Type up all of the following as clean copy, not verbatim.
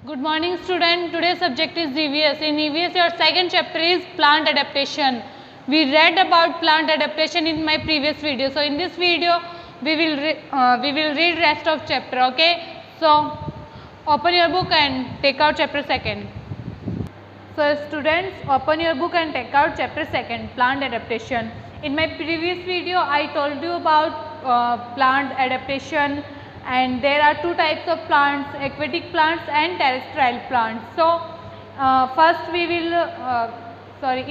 Good morning student. Today's subject is EVS. In EVS your second chapter is plant adaptation. We read about plant adaptation in my previous video. So in this video we will read rest of chapter. Okay. So open your book and take out chapter second. So students, open your book and take out chapter second, plant adaptation. In my previous video I told you about plant adaptation, and there are two types of plants, aquatic plants and terrestrial plants. So first we will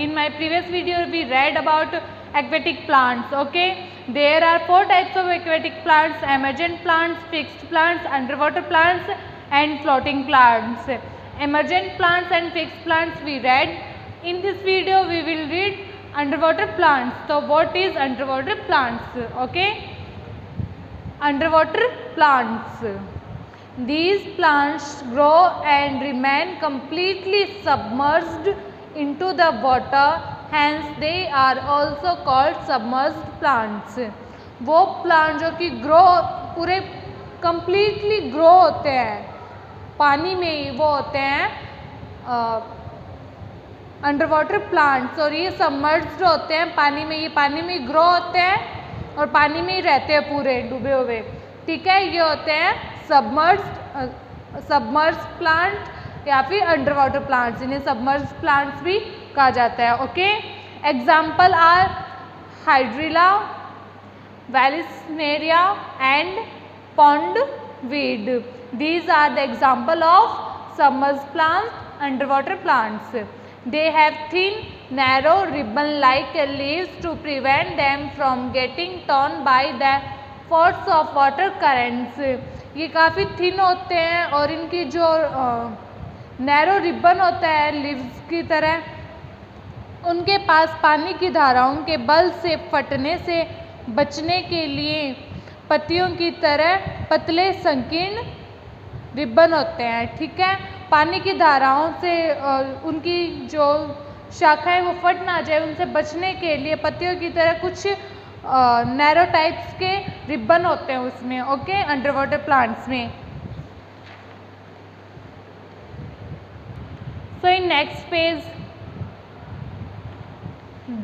in my previous video we read about aquatic plants. Okay, there are four types of aquatic plants: emergent plants, fixed plants, underwater plants and floating plants. Emergent plants and fixed plants we read. In this video we will read underwater plants. So what is underwater plants? Okay, underwater plants. These plants grow and remain completely submerged into the water, hence they are also called submerged plants. वो plant जो कि grow पूरे completely grow होते हैं पानी में ही, वो होते हैं अंडरवाटर प्लांट्स, और ये सबमर्ज्ड होते हैं पानी में, ये पानी में ग्रो होते हैं और पानी में ही रहते हैं पूरे डूबे हुए. ठीक है, ये होते हैं सबमर्ज्ड प्लांट या फिर अंडरवाटर प्लांट्स. इन्हें सबमर्ज्ड प्लांट्स भी कहा जाता है. Okay, example are hydrilla, vallisneria and pondweed. These are the example of submerged plants, underwater plants. They have thin, narrow ribbon-like leaves to prevent them from getting torn by the force of water currents. ये काफ़ी thin होते हैं और इनकी जो narrow ribbon होता है leaves की तरह, उनके पास पानी की धाराओं के बल से फटने से बचने के लिए पत्तियों की तरह पतले संकीर्ण रिबन होते हैं. ठीक है, पानी की धाराओं से उनकी जो शाखाएं वो फट ना जाए, उनसे बचने के लिए पत्तियों की तरह कुछ नैरो टाइप्स के रिबन होते हैं उसमें. ओके, अंडरवाटर प्लांट्स में. So in next page,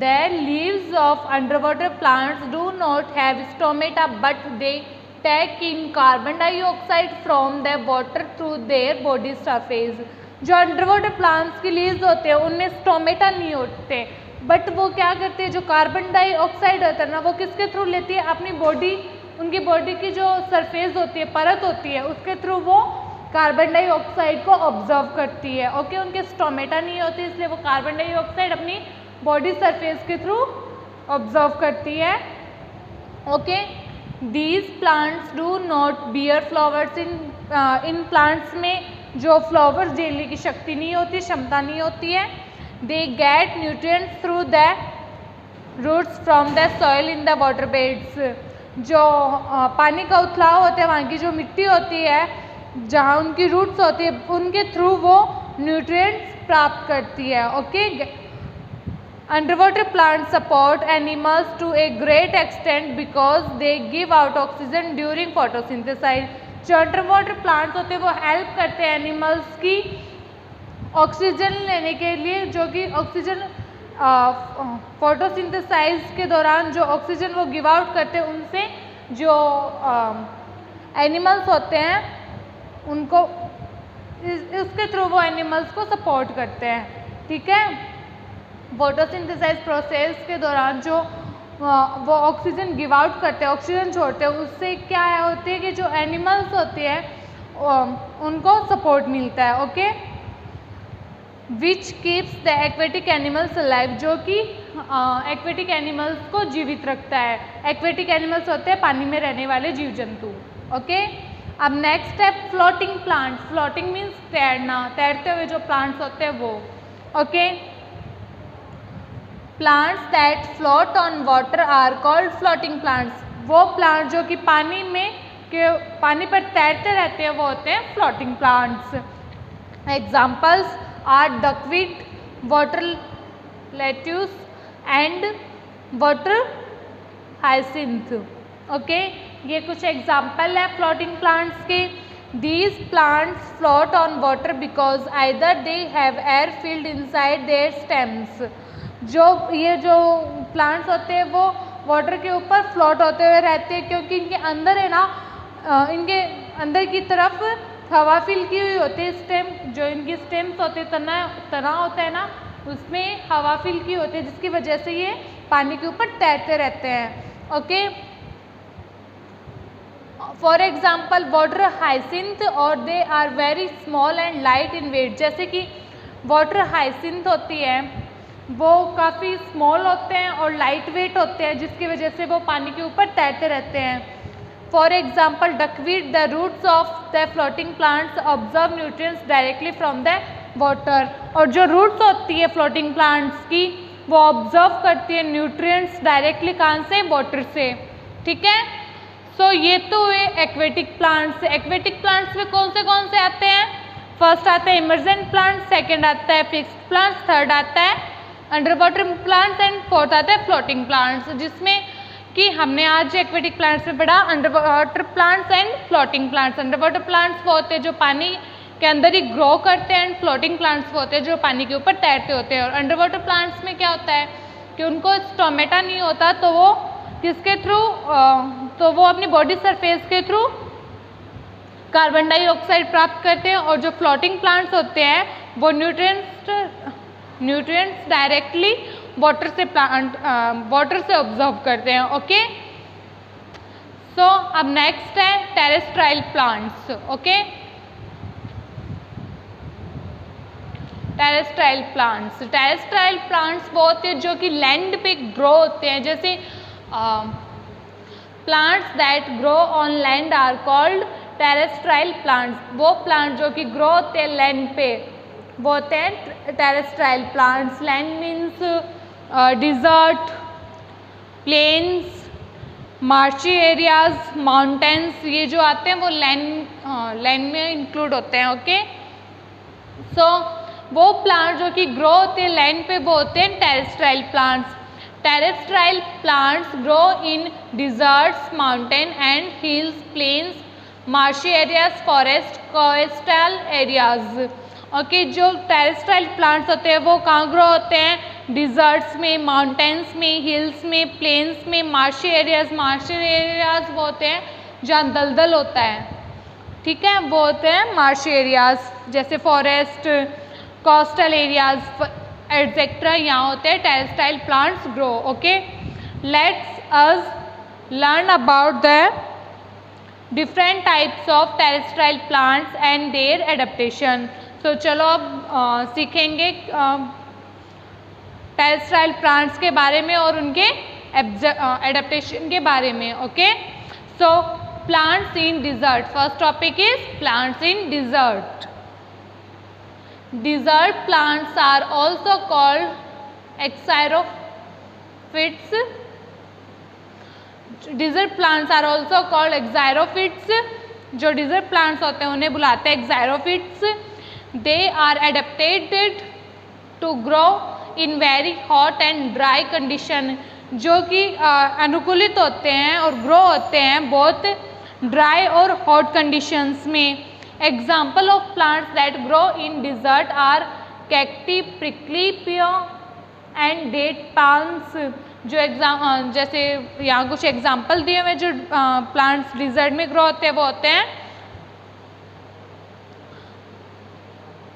the leaves of underwater plants do not have stomata, but they take in carbon dioxide from the water through their body surface. जो underwater plants की leaves होते हैं उनमें stomata नहीं होते, but वो क्या करते हैं, जो कार्बन डाइऑक्साइड होता है ना, वो किसके थ्रू लेती है, अपनी बॉडी, उनकी बॉडी की जो सरफेस होती है, परत होती है, उसके थ्रू वो कार्बन डाइऑक्साइड को ऑब्जर्व करती है. ओके, उनके स्टोमेटा नहीं होते, इसलिए वो कार्बन डाइऑक्साइड अपनी बॉडी सरफेस के थ्रू ऑब्जर्व करती है. Okay, these plants do not bear flowers. In plants में जो फ्लावर्स देने की शक्ति नहीं होती, क्षमता नहीं होती है. They get nutrients through the roots from the soil in the water beds. जो पानी का उथलाव होता है, वहाँ की जो मिट्टी होती है, जहाँ उनकी रूट्स होती है, उनके थ्रू वो न्यूट्रिएंट्स प्राप्त करती है. Okay, underwater plants support animals to a great extent because they give out oxygen during photosynthesis. जो अंडरवाटर प्लांट्स होते हैं वो हेल्प करते हैं एनिमल्स की ऑक्सीजन लेने के लिए, जो कि ऑक्सीजन फोटोसिंथेसाइज के दौरान जो ऑक्सीजन वो गिव आउट करते हैं, उनसे जो एनिमल्स होते हैं उनको उसके थ्रू वो एनिमल्स को सपोर्ट करते हैं. ठीक है, फोटोसिंथेसाइज प्रोसेस के दौरान जो वो ऑक्सीजन गिव आउट करते हैं, ऑक्सीजन छोड़ते हैं, उससे क्या होती है कि जो एनिमल्स होते हैं उनको सपोर्ट मिलता है. Okay, which keeps the aquatic animals alive. जो कि एक्वेटिक एनिमल्स को जीवित रखता है. एक्वेटिक एनिमल्स होते हैं पानी में रहने वाले जीव जंतु. ओके, अब नेक्स्ट है फ्लोटिंग प्लांट्स. फ्लोटिंग मीन्स तैरना, तैरते हुए जो प्लांट्स होते हैं वो. Okay, plants that float on water are called floating plants. वो प्लांट जो कि पानी पर तैरते रहते हैं वो होते हैं floating plants. Examples are duckweed, water lettuce and water hyacinth. Okay, ये कुछ एग्जाम्पल है फ्लोटिंग प्लांट्स के. these plants float on water because either they have air filled inside their stems. ये जो प्लांट्स होते हैं वो वाटर के ऊपर फ्लोट होते हुए रहते हैं क्योंकि इनके अंदर है ना, इनके अंदर की तरफ हवा फिल की हुई होती है। स्टेम जो इनकी स्टेम्स होते हैं, तना होता है ना, उसमें हवा फिल की होती है जिसकी वजह से ये पानी के ऊपर तैरते रहते हैं। Okay, for example water hyacinth और they are very small and light in weight. जैसे कि वाटर हाइसिंथ होती है वो काफ़ी स्मॉल होते हैं और लाइट वेट होते हैं जिसकी वजह से वो पानी के ऊपर तैरते रहते हैं। For example duckweed, the roots of the floating plants absorb nutrients directly from the water. और जो रूट्स होती है फ्लोटिंग प्लांट्स की वो ऑब्जर्व करती है न्यूट्रिएंट्स डायरेक्टली कहाँ से, वाटर से। ठीक है, सो ये तो हुए एक्वेटिक प्लांट्स। एक्वेटिक प्लांट्स में कौन से आते हैं? फर्स्ट आता है इमर्जेंट प्लांट, सेकेंड आता है फिक्स्ड प्लांट्स, थर्ड आता है under water plants and fourth आता है फ्लोटिंग प्लांट्स। जिसमें कि हमने आज एक्वेटिक प्लांट्स में पढ़ा under water plants and floating plants. Under water plants वो होते हैं जो पानी के अंदर ही ग्रो करते हैं एंड फ्लोटिंग प्लांट्स वो होते हैं जो पानी के ऊपर तैरते होते हैं। और अंडर वाटर प्लांट्स में क्या होता है कि उनको स्टोमेटा नहीं होता, तो वो किसके थ्रू, तो वो अपनी बॉडी सरफेस के थ्रू कार्बन डाइऑक्साइड प्राप्त करते हैं। और जो फ्लोटिंग प्लांट्स होते हैं वो न्यूट्रिएंट्स डायरेक्टली वाटर से ऑब्जर्व करते हैं। ओके, सो अब नेक्स्ट है terrestrial plants. Okay, terrestrial plants वो होते हैं जो कि लैंड पे ग्रो होते हैं। जैसे plants that grow on land are called terrestrial plants. वो प्लांट जो कि ग्रो होते हैं लैंड पे वो होते हैं terrestrial plants. Land means desert, plains, marshy areas, mountains, ये जो आते हैं वो लैंड में इंक्लूड होते हैं। ओके, सो वो प्लांट जो कि ग्रो होते हैं लैंड पे वो होते हैं terrestrial plants. Terrestrial plants grow in deserts, mountain and hills, plains, marshy areas, forest, coastal areas. Okay, जो टेरेस्ट्राइल प्लांट्स होते हैं वो कहाँ ग्रो होते हैं? डिजर्ट्स में, माउंटेन्स में, हिल्स में, प्लेन्स में, मार्शी एरियाज वो होते हैं जहाँ दलदल होता है। ठीक है, वो होते हैं मार्शी एरियाज, जैसे फॉरेस्ट, कोस्टल एरियाज एटसेट्रा, यहाँ होते हैं terrestrial plants grow. Okay, let's us learn about the different types of terrestrial plants and their adaptation. तो चलो अब सीखेंगे टेरेस्ट्राइल प्लांट्स के बारे में और उनके एडेप्टेशन के बारे में। Okay, so plants in desert, first topic is plants in desert. Desert plants are also called xerophytes. Desert plants are also called xerophytes. जो desert plants होते हैं उन्हें बुलाते हैं xerophytes. They are adapted to grow in very hot and dry condition. जो कि अनुकूलित होते हैं और ग्रो होते हैं बहुत ड्राई और हॉट कंडीशंस में। Example of plants that grow in desert are cacti, prickly pear and date palms. जो जैसे यहाँ कुछ एग्जाम्पल दिए हुए जो प्लांट्स डिजर्ट में ग्रो होते हैं वो होते हैं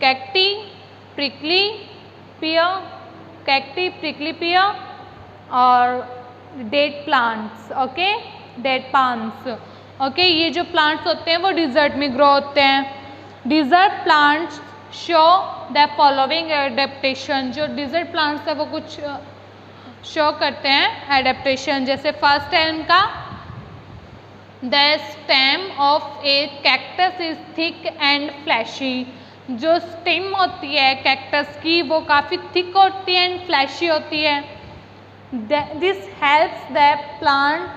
कैक्टी, प्रिकली पियर और date plants. Okay, date palms. Okay, ये जो प्लांट्स होते हैं वो डिजर्ट में ग्रो होते हैं। Desert plants show the following adaptation. जो डिजर्ट प्लांट्स है वो कुछ शो करते हैं एडेप्टेशन। जैसे फर्स्ट है उनका the stem of A cactus is thick and fleshy. जो स्टेम होती है कैक्टस की वो काफ़ी थिक होती है एंड फ्लैशी होती है। This helps the plant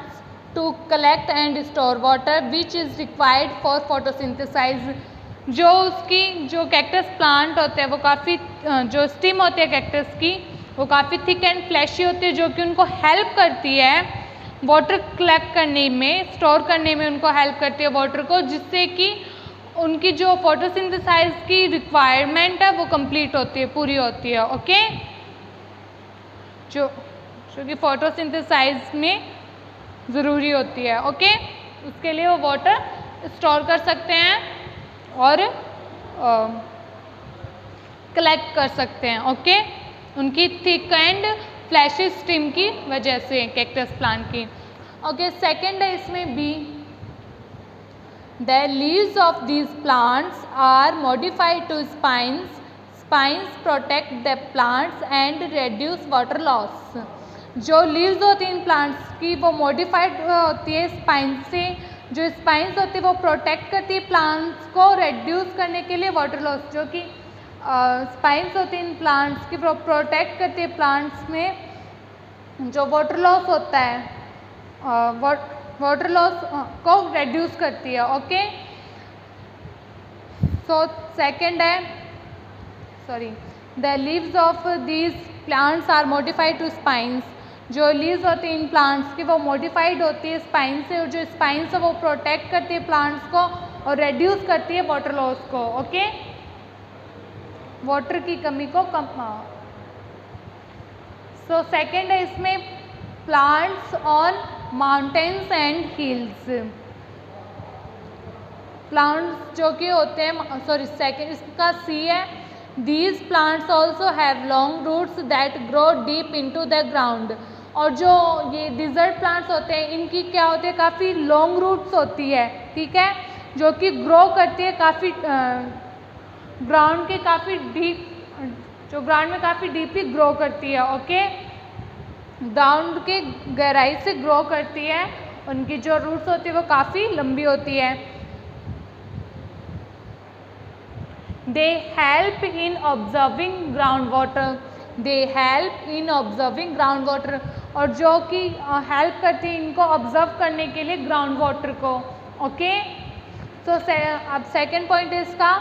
to collect and store water which is required for photosynthesis। जो कैक्टस प्लांट होते हैं वो काफ़ी जो स्टीम होती है कैक्टस की वो काफ़ी थिक एंड फ्लैशी होती है जो कि उनको हेल्प करती है वाटर कलेक्ट करने में, स्टोर करने में उनको हेल्प करती है वाटर को, जिससे कि उनकी जो फोटोसिंथेसाइज की रिक्वायरमेंट है वो कंप्लीट होती है, पूरी होती है। ओके, जो कि फोटोसिंथेसाइज में ज़रूरी होती है। ओके, उसके लिए वो वाटर स्टोर कर सकते हैं और कलेक्ट कर सकते हैं। ओके, उनकी थिक एंड फ्लैशी स्टेम की वजह से कैक्टस प्लांट की। ओके, सेकंड है इसमें B, the leaves of these plants are modified to spines, spines protect the plants and reduce water loss. जो लीव्स होती हैं इन प्लांट्स की वो मॉडिफाइड होती है स्पाइन से, जो स्पाइन्स होती है वो प्रोटेक्ट करती है प्लांट्स को रेड्यूस करने के लिए वाटर लॉस। जो कि स्पाइन्स होती हैं इन प्लांट्स की वो प्रोटेक्ट करती है प्लांट्स में जो वाटर लॉस होता है, वाटर लॉस को रेड्यूस करती है। ओके, सो सेकंड है, sorry, the leaves of these plants are modified to spines. जो लीव्स होती हैं इन प्लांट्स की वो मॉडिफाइड होती है स्पाइन से, और जो स्पाइन्स है वो प्रोटेक्ट करती है प्लांट्स को और रेड्यूस करती है वाटर लॉस को। ओके, वाटर की कमी को कम। सो सेकंड है इसमें plants on mountains and hills. Plants जो कि होते हैं, सॉरी सेकंड इसका सी है, these plants also have long roots that grow deep into the ground. और जो ये डिजर्ट प्लांट्स होते हैं इनकी क्या होती है, काफ़ी लॉन्ग रूट्स होती है, ठीक है, जो कि ग्रो करती है काफ़ी ग्राउंड के काफ़ी डीप, जो ग्राउंड में काफ़ी डीपली ग्रो करती है। ओके, ग्राउंड के गहराई से ग्रो करती है, उनकी जो रूट्स होती है वो काफ़ी लंबी होती है। They help in observing ground water, they help in observing ground water, और जो कि हेल्प करती है इनको ऑब्जर्व करने के लिए ग्राउंड वाटर को। ओके, सो अब सेकेंड पॉइंट है इसका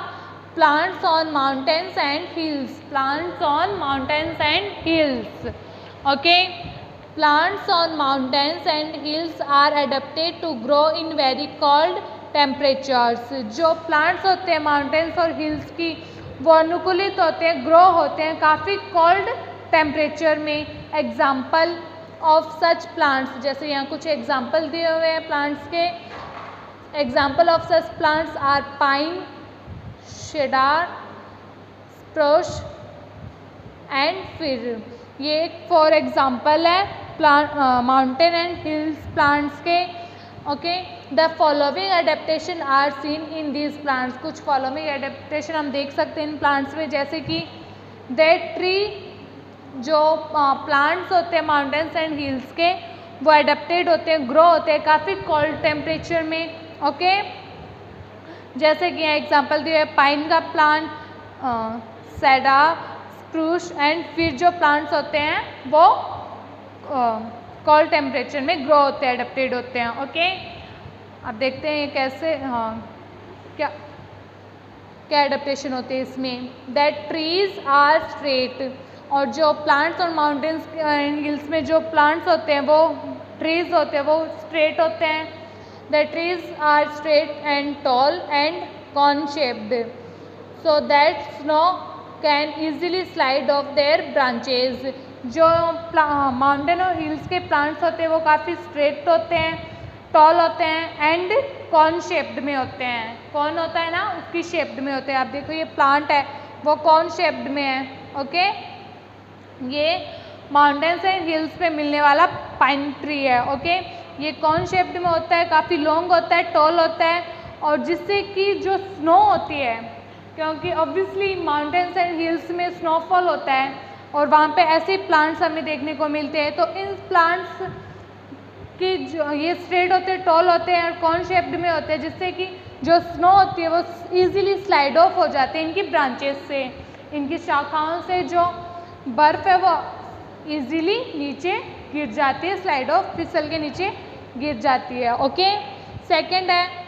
plants on mountains and hills, plants on mountains and hills. Okay, plants on mountains and hills are adapted to grow in very cold temperatures. जो plants होते हैं mountains और hills की वो अनुकूलित होते हैं, ग्रो होते हैं काफ़ी कोल्ड टेम्परेचर में। एग्जाम्पल ऑफ सच प्लांट्स, जैसे यहाँ कुछ एग्जाम्पल दिए हुए हैं प्लांट्स के। Example of such plants are pine, cedar, spruce and fir. ये एक फॉर एग्जाम्पल है plant mountain and hills plants के। Okay, the following adaptation are seen in these plants. कुछ फॉलोइंग एडेप्टेशन हम देख सकते हैं इन प्लांट्स में, जैसे कि दैट ट्री, जो प्लांट्स होते हैं माउंटेन्स एंड हिल्स के वो एडेप्टेड होते हैं, ग्रो होते हैं काफ़ी कोल्ड टेम्परेचर में। ओके, जैसे कि यहाँ एग्जांपल दिया है पाइन का प्लांट, सेडर, स्प्रूस एंड फिर जो प्लांट्स होते हैं वो कोल्ड टेम्परेचर में ग्रो होते हैं, एडेप्टेड होते हैं। ओके, अब देखते हैं कैसे, क्या क्या एडेप्टेशन होते हैं इसमें। दैट ट्रीज आर स्ट्रेट, और जो प्लांट्स और माउंटेन्स एंड हिल्स में जो प्लांट्स होते हैं वो ट्रीज होते हैं वो स्ट्रेट होते हैं। The trees are straight and tall and cone shaped, so that snow can easily slide off their branches. जो माउंटेन और हिल्स के प्लांट्स होते हैं वो काफ़ी स्ट्रेट होते हैं, टॉल होते हैं एंड कॉन शेप्ड में होते हैं। कॉन होता है ना, उसकी शेप्ड में होते हैं। आप देखो ये प्लांट है वो कॉन शेप्ड में है। ओके, ये माउंटेन्स एंड हिल्स पे मिलने वाला पाइन ट्री है। ओके, ये कॉन शेप्ड में होता है, काफ़ी लॉन्ग होता है, टॉल होता है, और जिससे कि जो स्नो होती है, क्योंकि ऑब्वियसली माउंटेन्स एंड हिल्स में स्नोफॉल होता है और वहाँ पे ऐसे प्लांट्स हमें देखने को मिलते हैं, तो इन प्लांट्स की जो ये स्ट्रेट होते हैं, टॉल होते हैं और कॉन शेप्ड में होते हैं, जिससे कि जो स्नो होती है वो ईजिली स्लाइड ऑफ हो जाते हैं इनकी ब्रांचेस से, इनकी शाखाओं से जो बर्फ़ है वो ईजिली नीचे गिर जाती है, स्लाइड ऑफ फिसल के नीचे गिर जाती है। ओके, सेकंड है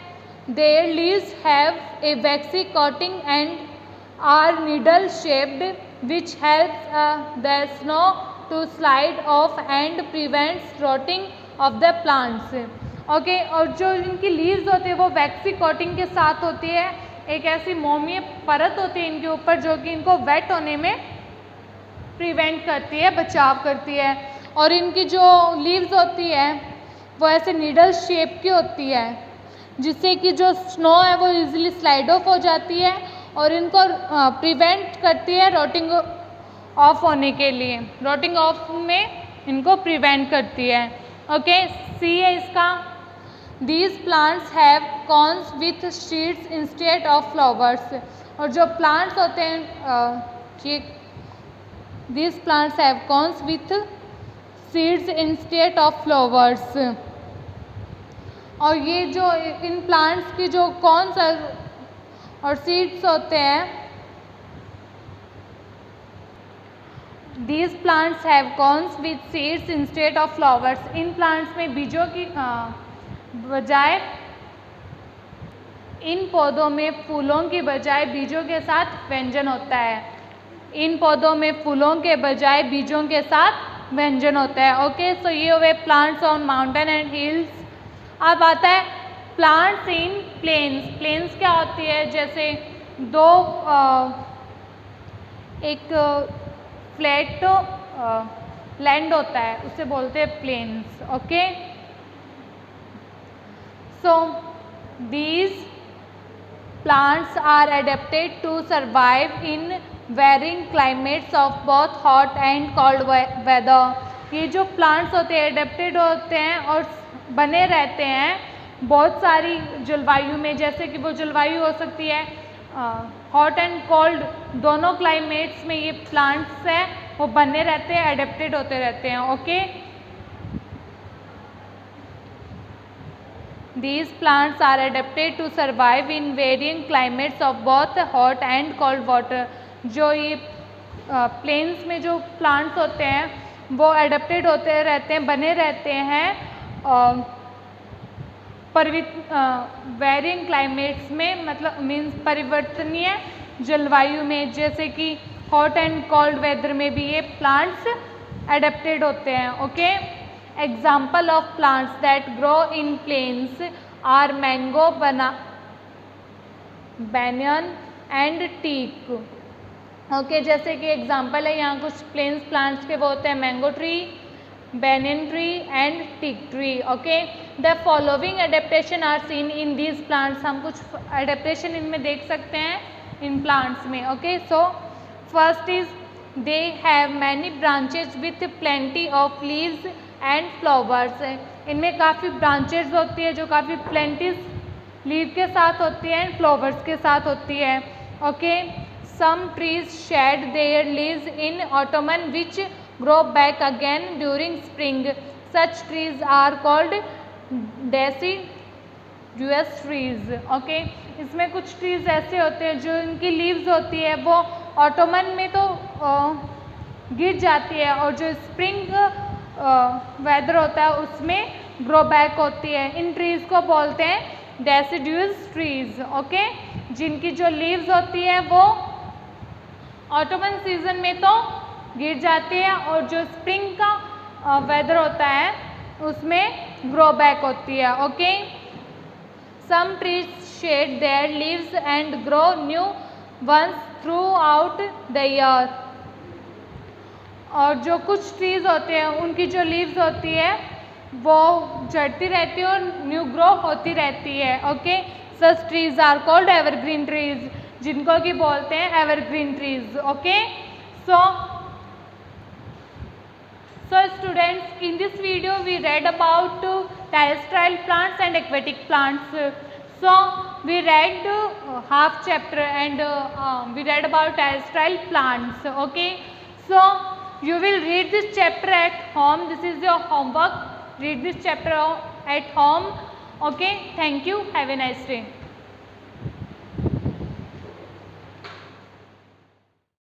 their leaves have a waxy coating and are needle shaped which helps the snow to slide off and prevents rotting of the plants. Okay, और जो इनकी लीव्स होती है वो वैक्सी कोटिंग के साथ होती है एक ऐसी मोमीय परत होती है इनके ऊपर जो कि इनको वेट होने में प्रिवेंट करती है, बचाव करती है। और इनकी जो लीव्स होती है वो ऐसे नीडल शेप की होती है, जिससे कि जो स्नो है वो इजीली स्लाइड ऑफ हो जाती है और इनको प्रिवेंट करती है रोटिंग ऑफ होने के लिए, रोटिंग ऑफ में इनको प्रिवेंट करती है। ओके, सी है इसका, these plants have cons with seeds instead of flowers. और जो प्लांट्स होते हैं ये these plants have cons with seeds instead of flowers. और ये जो इन प्लांट्स की जो कॉन्स और सीड्स होते हैं, these plants have cons with seeds instead of flowers. In plants में बीजों की बजाय, इन पौधों में फूलों की बजाय बीजों के साथ व्यंजन होता है। इन पौधों में फूलों के बजाय बीजों के साथ व्यंजन होता है। ओके, सो ये हुए plants on mountain and hills. अब आता है प्लांट्स इन प्लेन्स। प्लेन्स क्या होती है, जैसे दो एक फ्लैट लैंड होता है उसे बोलते हैं plains. Okay, so these plants are adapted to survive in varying climates of both hot and cold weather. ये जो प्लांट्स होते हैं एडेप्टेड होते हैं और बने रहते हैं बहुत सारी जलवायु में, जैसे कि वो जलवायु हो सकती है हॉट एंड कोल्ड, दोनों क्लाइमेट्स में ये प्लांट्स हैं वो बने रहते हैं, एडेप्टेड होते रहते हैं। Okay, These plants are adapted to survive in varying climates of both hot and cold water। जो ये प्लेन्स में जो प्लांट्स होते हैं वो एडेप्टेड होते रहते हैं, बने रहते हैं वेरिंग क्लाइमेट्स में, मतलब मीन्स परिवर्तनीय जलवायु में, जैसे कि हॉट एंड कोल्ड वेदर में भी ये प्लांट्स एडेप्टेड होते हैं। Okay, example of plants that grow in plains are mango, banyan and teak. Okay, जैसे कि एग्जाम्पल है यहाँ कुछ प्लेन्स प्लांट्स के वो होते हैं mango tree, banyan tree and teak tree. Okay, the following adaptation are seen in these plants. हम कुछ एडेप्टेशन इनमें देख सकते हैं इन प्लांट्स में। Okay, so first is they have many branches with plenty of leaves and flowers. इनमें काफ़ी ब्रांचेज होती है जो काफ़ी प्लेंटीज लीव के साथ होती है एंड फ्लावर्स के साथ होती है। Okay, some trees shed their leaves in autumn which grow back again during spring. Such trees are called deciduous trees. Okay, इसमें कुछ ट्रीज ऐसे होते हैं जो इनकी लीव्स होती है वो ऑटोमन में तो गिर जाती है और जो स्प्रिंग वेदर होता है उसमें ग्रो बैक होती है। इन ट्रीज को बोलते हैं डेसिडुअस ट्रीज। ओके, जिनकी जो लीव्स होती है वो ऑटोमन सीजन में तो गिर जाती है और जो स्प्रिंग का वेदर होता है उसमें ग्रो बैक होती है। Okay, some trees shed their leaves and grow new ones throughout the year. और जो कुछ ट्रीज होते हैं उनकी जो लीव्स होती है वो झड़ती रहती है और न्यू ग्रो होती रहती है। Okay, such trees are called evergreen trees, जिनको कि बोलते हैं evergreen trees. Okay, so students, in this video we read about terrestrial plants and aquatic plants. So we read half chapter and we read about terrestrial plants. Okay, so you will read this chapter at home. This is your homework. Read this chapter at home. Okay, thank you. Have a nice day.